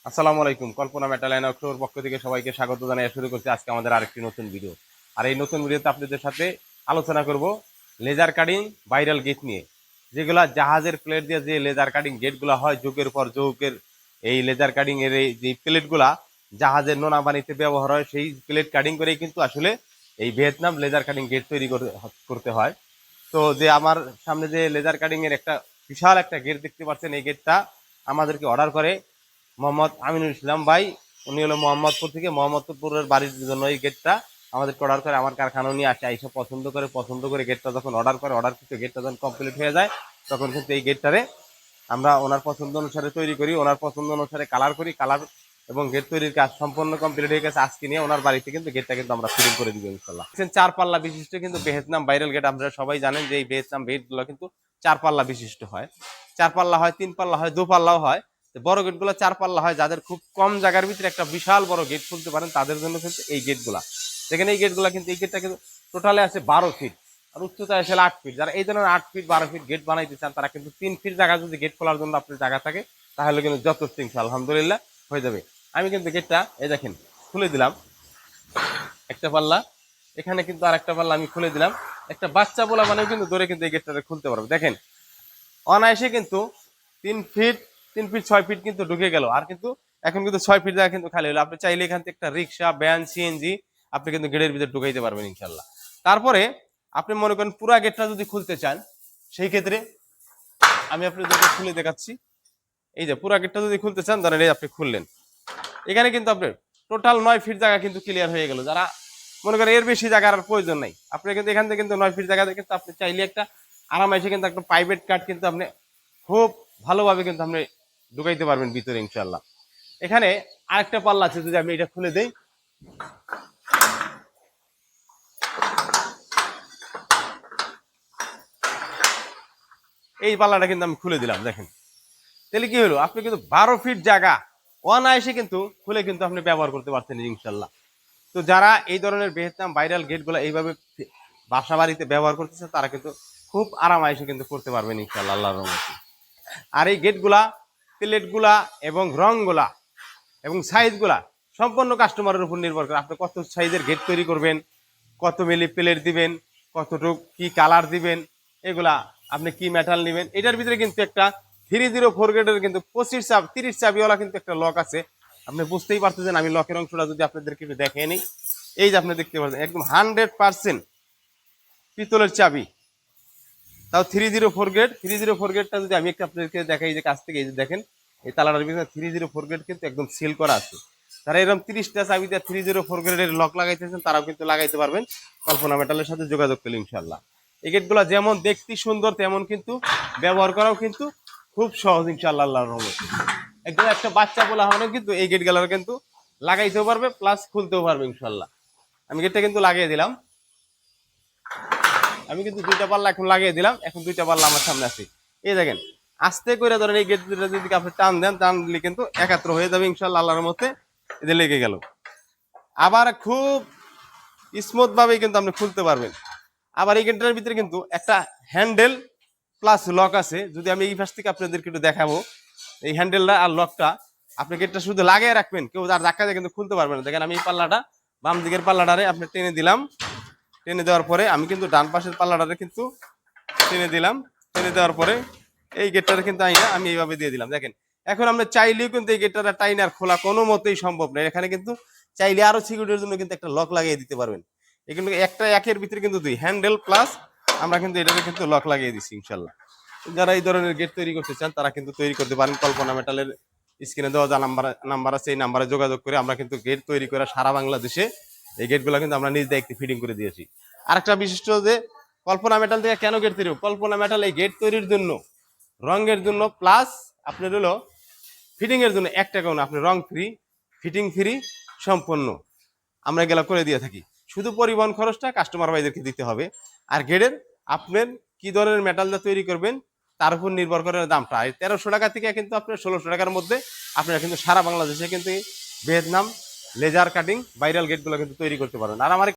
আসসালামু আলাইকুম। কল্পনা metal and অক্টোর পক্ষ থেকে সবাইকে স্বাগত জানিয়ে শুরু করছি আজকে আমাদের আরেকটি নতুন ভিডিও। আর এই নতুন ভিডিওতে আপনাদের সাথে আলোচনা করব লেজার কাটিং ভাইরাল গেট নিয়ে। যেগুলা জাহাজের প্লেট দিয়ে যে লেজার কাটিং গেটগুলো হয় যুগের পর যুগের, এই লেজার কাটিং এর এই যে প্লেটগুলা জাহাজের নোনা পানিতে ব্যবহার হয়, সেই প্লেট কাটিং করেই কিন্তু আসলে এই ভিয়েতনাম লেজার কাটিং গেট তৈরি করতে হয়। তো যে আমার সামনে যে লেজার কাটিং এর একটা বিশাল একটা গেট দেখতে পাচ্ছেন, এই গেটটা আমাদেরকে অর্ডার করে মোহাম্মদ আমিনুল ইসলাম ভাই। উনি হলো মোহাম্মদপুর থেকে, মোহাম্মদপুরের বাড়ির জন্য এই গেটটা আমাদেরকে অর্ডার করে, আমার কারখানা নিয়ে আসে, আইসা পছন্দ করে গেটটা যখন অর্ডার কিন্তু গেটটা যখন কমপ্লিট হয়ে যায়, তখন কিন্তু এই গেটটারে আমরা ওনার পছন্দ অনুসারে তৈরি করি, ওনার পছন্দ অনুসারে কালার এবং গেট তৈরির কাজ সম্পূর্ণ কমপ্লিট হয়ে গেছে। আজকে নিয়ে ওনার বাড়িতে কিন্তু গেটটা কিন্তু আমরা ফিটিং করে দিব ইনশাল্লাহ। 4 পাল্লা বিশিষ্ট কিন্তু ভিয়েতনাম ভাইরাল গেট। আপনারা সবাই জানেন যে এই ভিয়েতনাম গেটগুলো কিন্তু 4 পাল্লা বিশিষ্ট হয়। 4 পাল্লা হয়, 3 পাল্লা হয়, 2 পাল্লাও হয়। বড় গেটগুলো 4 পাল্লা হয়। যাদের খুব কম জায়গার ভিতরে একটা বিশাল বড় গেট খুলতে পারেন তাদের জন্য কিন্তু এই গেটগুলা, দেখেন এই গেটগুলা কিন্তু, এই গেটটা কিন্তু টোটালে আছে 12 ফিট আর উচ্চতা আসলে 8 ফিট। যারা এই ধরনের 8 ফিট 12 ফিট গেট বানাইতে চান তারা কিন্তু 3 ফিট জায়গা যদি গেট খোলার জন্য আপনার জায়গা থাকে তাহলে কিন্তু যথেষ্ট আলহামদুলিল্লাহ হয়ে যাবে। আমি কিন্তু গেটটা এই দেখেন খুলে দিলাম, একটা পাল্লা, এখানে কিন্তু আর একটা পাল্লা আমি খুলে দিলাম। একটা বাচ্চা বলা মানে কিন্তু ধরে কিন্তু এই গেটটা খুলতে পারবে। দেখেন অনায়াসে কিন্তু 3 ফিট 3 ফিট 6 ফিট কিন্তু ঢুকে গেল। আর কিন্তু এখন কিন্তু 6 ফিট জায়গা কিন্তু খালি হলো। আপনি চাইলে এখান থেকে একটা রিক্সা, ভ্যান, সিএনজি আপনি কিন্তু গেটের ভিতরে ঢুকাইতে পারবেন ইনশাল্লাহ। তারপরে আপনি মনে করেন পুরা গেটটা যদি খুলতে চান, সেই ক্ষেত্রে আমি আপনাদেরকে খুলে দেখাচ্ছি। এই যে পুরা গেটটা যদি খুলতে চান, ধরেন এই আপনি খুললেন, এখানে কিন্তু আপনার টোটাল 9 ফিট জায়গা কিন্তু ক্লিয়ার হয়ে গেল। যারা মনে করেন এর বেশি জায়গার আর প্রয়োজন নাই, আপনি কিন্তু এখান থেকে কিন্তু 9 ফিট জায়গা কিন্তু আপনি চাইলে একটা আরামাইসে কিন্তু একটা প্রাইভেট কাট কিন্তু আপনি খুব ভালোভাবে কিন্তু আপনি ঢুকাইতে পারবেন ভিতরে ইনশাল্লাহ। এখানে আরেকটা পাল্লা আছে, যদি আমি এটা খুলে দেই, এই পাল্লাটা কিন্তু আমি খুলে দিলাম। দেখেন তাহলে কি হলো, আপনি কিন্তু 12 ফিট জায়গা অনায়াসে কিন্তু খুলে কিন্তু আপনি ব্যবহার করতে পারছেন ইনশাল্লাহ। তো যারা এই ধরনের ভিয়েতনাম ভাইরাল গেটগুলো এইভাবে বাসা বাড়িতে ব্যবহার করতেছে তারা কিন্তু খুব আরামাইসে কিন্তু করতে পারবেন ইনশাল্লাহ আল্লাহর রহমতে। আর এই গেটগুলা, প্লেটগুলা এবং রংগুলা এবং সাইজগুলা সম্পূর্ণ কাস্টমারের উপর নির্ভর করে। আপনি কত সাইজের গেট তৈরি করবেন, কত মিলি প্লেট দিবেন, কতটুক কি কালার দিবেন, এগুলা আপনি কি মেটাল নেবেন। এটার ভিতরে কিন্তু একটা 304 গেটের কিন্তু 30 চাবিওয়ালা কিন্তু একটা লক আছে। আপনি বুঝতেই পারতেছেন। আমি লকের অংশটা যদি আপনাদেরকে একটু দেখে নিই, এই যে আপনি দেখতে পাচ্ছেন একদম 100% পিতলের চাবি, তাও 304 গেট। 304 গেটটা যদি আমি একটু আপনাদেরকে দেখাই, যে কাছ থেকে এই যে দেখেন এই তালাটার ভিতরে 304 গেট কিন্তু একদম সিল করা আছে। যারা এরকম 30টা চাবি দিয়ে 304 গেটের লক লাগাইতেছেন তারাও কিন্তু লাগাইতে পারবেন কল্পনা মেটালের সাথে যোগাযোগ করলে ইনশাল্লাহ। এই গেটগুলো যেমন দেখতে সুন্দর তেমন কিন্তু ব্যবহার করাও কিন্তু খুব সহজ ইনশাল্লাহ আল্লাহর রহমতে। একদম একটা বাচ্চা বলা হয় কিন্তু এই গেট গুলো কিন্তু লাগাইতেও পারবে প্লাস খুলতেও পারবে ইনশাল্লাহ। আমি গেটটা কিন্তু লাগিয়ে দিলাম, আমি কিন্তু 2টা পাল্লা এখন লাগিয়ে দিলাম। এখন 2টা পাল্লা আমার সামনে আছে। এই দেখেন আস্তে করে ধরেন এই গেট দুটো যদি আপনি টান দেন, টান দিলে কিন্তু একাত্র হয়ে যাবে ইনশাল্লাহ আল্লাহর মতে। এদের লেগে গেল, আবার খুব স্মুথ ভাবে কিন্তু আপনি খুলতে পারবেন। আবার এই গেটটার ভিতরে কিন্তু একটা হ্যান্ডেল প্লাস লক আছে। যদি আমি এই পাশ থেকে আপনাদেরকে একটু দেখাবো, এই হ্যান্ডেলটা আর লকটা আপনি গেটটা শুধু লাগিয়ে রাখবেন, কেউ আর ধাক্কা দিয়ে কিন্তু খুলতে পারবেন না। দেখেন আমি এই পাল্লাটা, বাম দিকের পাল্লাটারে আপনি টেনে দিলাম, টেনে দেওয়ার পরে আমি কিন্তু ডান পাশের পাল্লাটারে কিন্তু টেনে দিলাম, টেনে দেওয়ার পরে এই গেটটারে কিন্তু আমি এইভাবে দিয়ে দিলাম। দেখেন এখন আমরা চাইলেও কিন্তু এই গেটটা টাইন আর খোলা কোনো মতেই সম্ভব নয়। এখানে কিন্তু চাইলে আরো সিকিউরিটির জন্য কিন্তু একটা লক লাগিয়ে দিতে পারবেন। এই কিন্তু একটা একের ভিতরে কিন্তু দুই হ্যান্ডেল প্লাস আমরা কিন্তু এটাকে কিন্তু লক লাগিয়ে দিচ্ছি ইনশাল্লাহ। যারা এই ধরনের গেট তৈরি করতে চান তারা কিন্তু তৈরি করতে পারেন। কল্পনা মেটালের স্ক্রিনে দেওয়া যা নাম্বার আছে এই নাম্বারে যোগাযোগ করে আমরা কিন্তু গেট তৈরি করে সারা বাংলাদেশে এই গেটগুলো কিন্তু আমরা নিজ দায়িত্বে ফিটিং করে দিয়েছি। আরেকটা বিশিষ্ট যে কল্পনা মেটাল থেকে কেন গেট তৈরি, কল্পনা মেটাল এই গেট তৈরির জন্য, রঙের জন্য প্লাস আপনার হলো ফিটিং এর জন্য 1 টাকাও না, আপনি রং ফ্রি, ফিটিং ফ্রি সম্পূর্ণ আমরা এগুলো করে দিয়ে থাকি। শুধু পরিবহন খরচটা কাস্টমার ভাইদেরকে দিতে হবে। আর গেটের আপনার কি ধরনের মেটালটা তৈরি করবেন তার উপর নির্ভর করে দামটা। 1300 টাকা থেকে কিন্তু আপনার 1600 টাকার মধ্যে আপনারা কিন্তু সারা বাংলাদেশে কিন্তু ভিয়েতনাম লেজার কাটিং ভাইরাল গেটগুলো কিন্তু তৈরি করতে পারেন। আর আমার